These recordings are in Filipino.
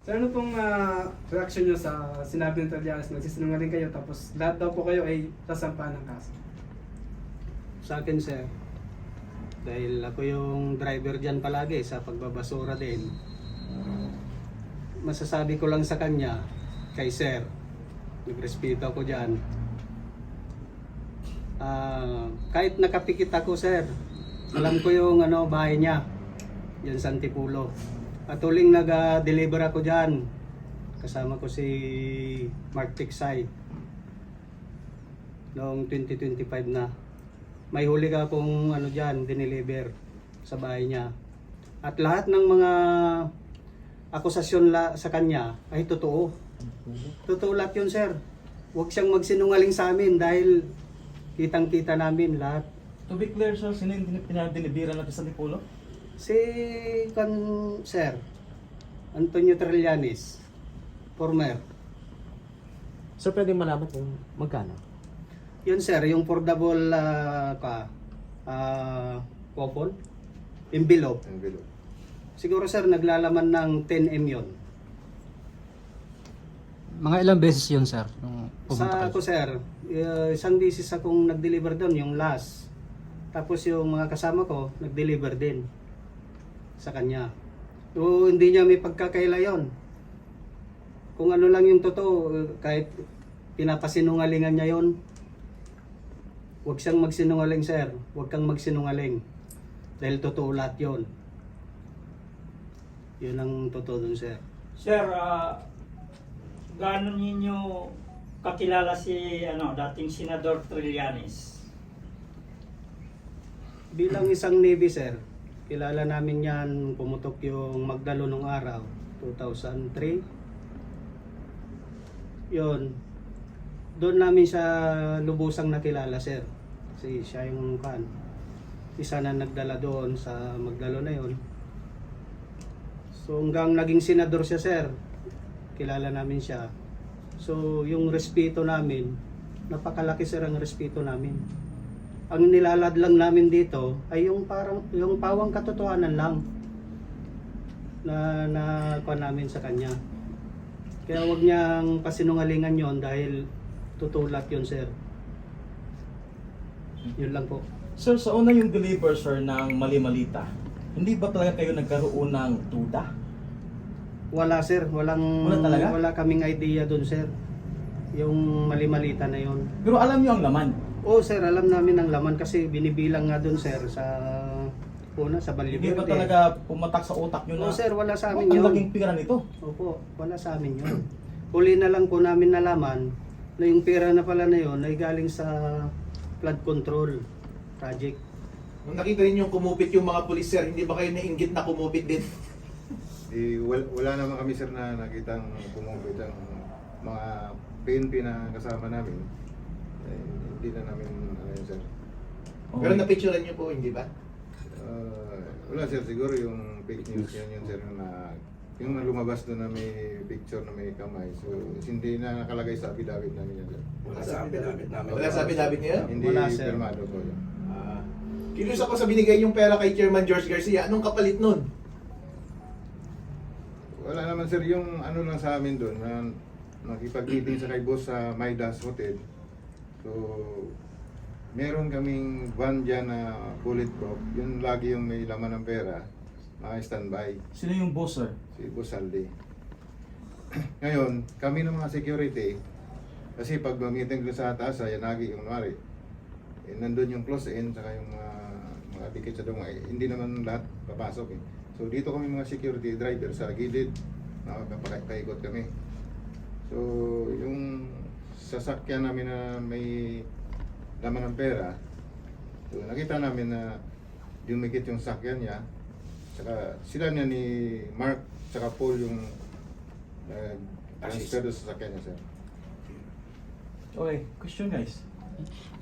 Sir, ano pong reaction nyo sa sinabi ng Trillanes, nagsisinungaling kayo tapos lahat daw po kayo ay sasampahan ng kaso? Sa akin, sir, dahil ako yung driver dyan palagi sa pagbabasura din, masasabi ko lang sa kanya, kay sir, nagrespeto ako dyan. Kahit nakapikit ako, sir, alam ko yung bahay niya, dyan sa Antipulo. At huling nag-deliver ako dyan, kasama ko si Mark Tiksay noong 2025 na. May huli ka akong dyan, dineliver sa bahay niya. At lahat ng mga akusasyon sa kanya ay totoo. Totoo lahat yun, sir. Huwag siyang magsinungaling sa amin dahil kitang-kita namin lahat. To be clear, sir, sino yung pinadeliveran natin sa Antipolo? Si sir, Antonio Trillanes, former. Sir, pwede malaman kung magkano? Yun, sir, yung portable coupon, envelope. Siguro, sir, naglalaman ng 10M yun. Mga ilang beses yun, sir? Nung Sa pumunta ako, sir, isang beses akong nag-deliver doon, yung last. Tapos yung mga kasama ko, nag-deliver din sa kanya. So, hindi niya may pagkakaila yon. Kung ano lang yung totoo, kahit pinapasinungalingan niya yon, huwag siyang magsinungaling, sir. Huwag kang magsinungaling. Dahil totoo lahat yon. Yun ang totoo dun, sir. Sir, gaano ninyo kakilala si dating Senador Trillanes? Bilang isang Navy, sir, kilala namin yan, pumutok yung Magdalo nung araw, 2003. Yun, doon namin siya lubusang nakilala, sir. Kasi siya yung isa na nagdala doon sa Magdalo na yon. So hanggang naging senador siya, sir, kilala namin siya. So yung respeto namin, napakalaki, sir, ang respeto namin. Ang nilalad lang namin dito ay yung pawang katotohanan lang na kuha namin sa kanya. Kaya wag niyang pasinungalingan yon dahil tutulat yun, sir. Yun lang po. Sir, sa una yung deliver, sir, ng Mali-Malita, hindi ba talaga kayo nagkaroon ng duda? Wala, sir, Wala talaga? wala kaming idea doon, sir. Yung Mali-Malita na yon. Pero alam niyo ang laman. Oo, sir, alam namin ang laman kasi binibilang nga doon, sir, sa Hindi Valle ba Verde. talaga pumatak sa utak niyo Oo, na, sir, wala sa "Oh, amin ang yun. laking pira nito"? Opo, wala sa amin yun. Huli na lang po namin nalaman na yung pera na pala na yun ay galing sa flood control project. Nung nakita ninyo kumupit yung mga pulis, sir, hindi ba kayo nainggit na kumupit din? Wala naman kami, sir, na nakitang kumupit ang mga PNP na kasama namin. Hindi na namin yun, sir. Pero napicturean niyo po, hindi ba? Wala, sir, siguro yung fake news yun, sir, na yung lumabas doon na may picture na may kamay. So hindi na nakalagay sa affidavit namin yun, sir. Wala sa affidavit namin. Wala sa affidavit niyo? Hindi Wala, sir. pirmado po yun. Kilos ako sa binigay yung pera kay Chairman George Garcia. Anong kapalit nun? Wala naman, sir, yung ano lang sa amin doon na nakipag-meeting sa kay boss sa Midas Hotel. So meron kaming van dyan na bulletproof. Yun lagi yung may laman ng pera. Naka-standby. Sino yung boss, sir? Si Boss Aldi. Ngayon, kami ng mga security, kasi pag meeting doon sa taas, ay nagi yung mari. Nandun yung close-in, saka yung mga dikit sa dungay. Hindi naman lahat papasok eh. So dito kami mga security driver sa gilid, nakakapaikot kami. So yung sasakyan namin na may laman ng pera, so nakita namin na dumikit yung sakyan niya. Saka sila niya ni Mark, saka Paul yung transfer doon sa sakyan niya, sir. Okay, question, guys.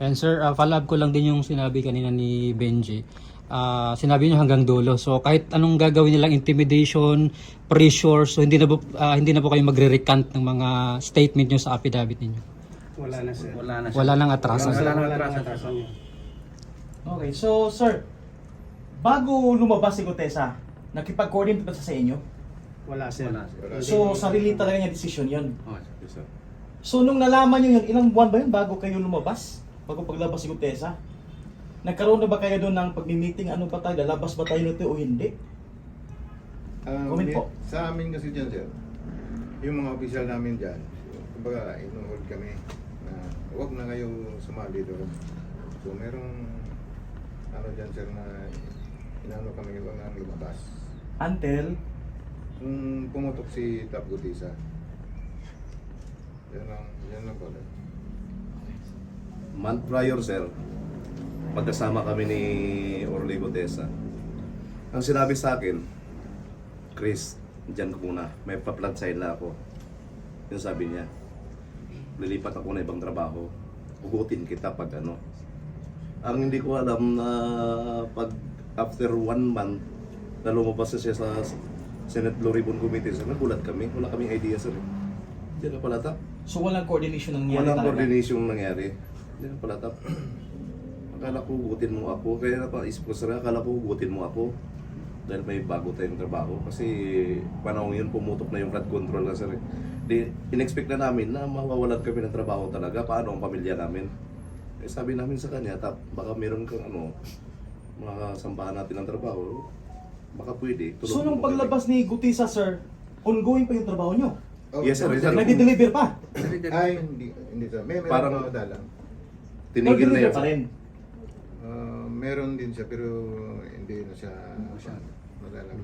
And sir, follow up ko lang din yung sinabi kanina ni Benji. Sinabi niyo hanggang dulo. So kahit anong gagawin nilang intimidation, pressure, so hindi na po kayo magre-recant ng mga statement niyo sa affidavit niyo. Wala na, sir. Wala nang atrasan. Wala nang atrasan yun. Okay, so, sir, bago lumabas si Gutesa, nakipag-coordinate ba siya sa inyo? Wala sir. Wala. So, sarili talaga niya desisyon yun. Oh, yes, sir. So, nung nalaman niyo yun, ilang buwan ba yun bago kayo lumabas? Bago paglabas si Gutesa? Nagkaroon na ba kayo doon ng pag-meeting? Ano ba tayo? Lalabas ba tayo nito o hindi? Comment po. Sa amin kasi dyan, sir, yung mga opisyal namin dyan, kumbaga, inuhold kami na huwag na kayo sumali doon. So, merong ano dyan, sir, na inano kami huwag na lumabas. Until, Kung pumutok si Tap Gutesa, yan lang po. Month prior, sir, magkasama kami ni Orly Gutesa. Ang sinabi sa akin, Chris, dyan ka muna, may pa-plant side na ako. Yung sabi niya, lilipat ako na ibang trabaho, ugutin kita pag ano. Ang hindi ko alam na pag after 1 month na lumabas na siya sa Senate Blue Ribbon Committee, sir, nagulat kami, wala kaming idea, sir. Diyan na pala tap. so walang coordination nangyari Walang talaga? coordination nangyari. Hindi na pala tap. Akala ko hugutin mo ako. Kaya napaisip ko, sir, akala ko hugutin mo ako. Dahil may bago tayong trabaho. Kasi panahon yun, pumutok na yung flood control na, sir. Di, in-expect na namin na mawawalan kami ng trabaho talaga. Paano ang pamilya namin? Eh, sabi namin sa kanya, tap, baka meron kang ano, mga sambahan natin ng trabaho. Baka pwede. So, Tulungan nung mo kami. paglabas ni Gutesa, sir, ongoing pa yung trabaho nyo? Yes, sir. Yes, sir. Nagdi-deliver pa? Ay, hindi sir. May meron Parang- pa dalang. Tinigil na Nag-deliver yun. pa rin. Meron din siya pero hindi na siya madalang.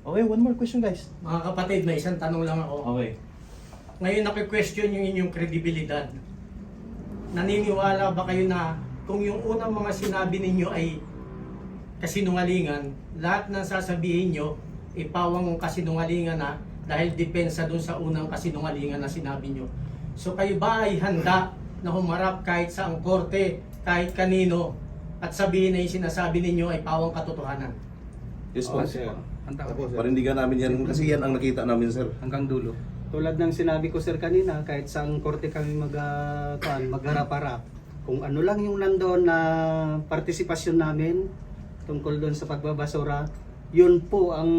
Okay, one more question, guys. Mga kapatid, may isang tanong lang ako. Okay. Ngayon nakikwestiyon yung inyong kredibilidad. Naniniwala ba kayo na kung yung unang mga sinabi ninyo ay kasinungalingan, lahat ng sasabihin nyo, ipawang kasinungalingan na dahil depensa dun sa unang kasinungalingan na sinabi nyo. So kayo ba ay handa na humarap kahit sa ang korte, kahit kanino, at sabihin na yung sinasabi ninyo ay pawang katotohanan? Yes, po. Oo, sir. Opo, sir. Parindigan namin yan kasi yan ang nakita namin, sir. Hanggang dulo. Tulad ng sinabi ko sir kanina, kahit sa korte kami magharap-harap, kung ano lang yung nandoon na partisipasyon namin tungkol doon sa pagbabasura, yun po ang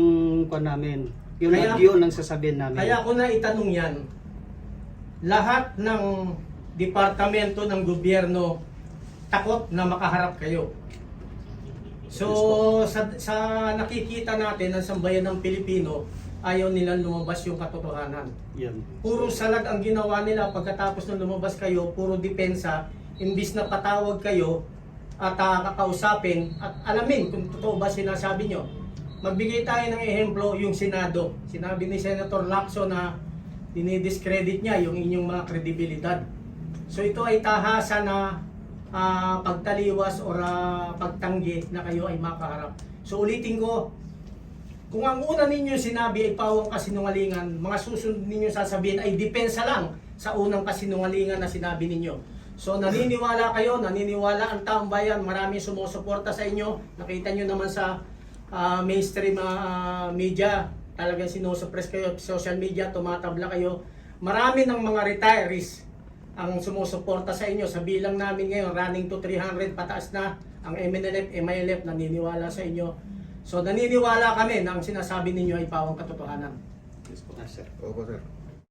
namin. Yun ang sasabihin namin. Kaya ko na itanong yan, lahat ng departamento ng gobyerno takot na makaharap kayo. So sa nakikita natin ng sambayan ng Pilipino, ayaw nilang lumabas yung katotohanan. Yan. Puro salag ang ginawa nila pagkatapos ng lumabas kayo, puro depensa, imbis na patawag kayo at kakausapin at alamin kung totoo ba sinasabi nyo. Magbigay tayo ng ehemplo, yung Senado. Sinabi ni Senator Lacson na dinidiscredit niya yung inyong mga kredibilidad. So ito ay tahasa na pagtaliwas o pagtanggi na kayo ay makaharap. So ulitin ko, kung ang una ninyo sinabi ay pawang kasinungalingan, mga susunod ninyo sasabihin ay depensa lang sa unang kasinungalingan na sinabi ninyo. So naniniwala kayo, naniniwala ang taong bayan, maraming sumusuporta sa inyo. Nakita nyo naman sa mainstream media, talagang sinusuppress kayo, social media, tumatabla kayo. Marami ng mga retirees ang sumusuporta sa inyo. Sa bilang namin ngayon, running to 300, pataas na. Ang MNLF, MILF, naniniwala sa inyo. So naniniwala kami na ang sinasabi ninyo ay pawang katotohanan. Yes, po. Sir. Opo, sir.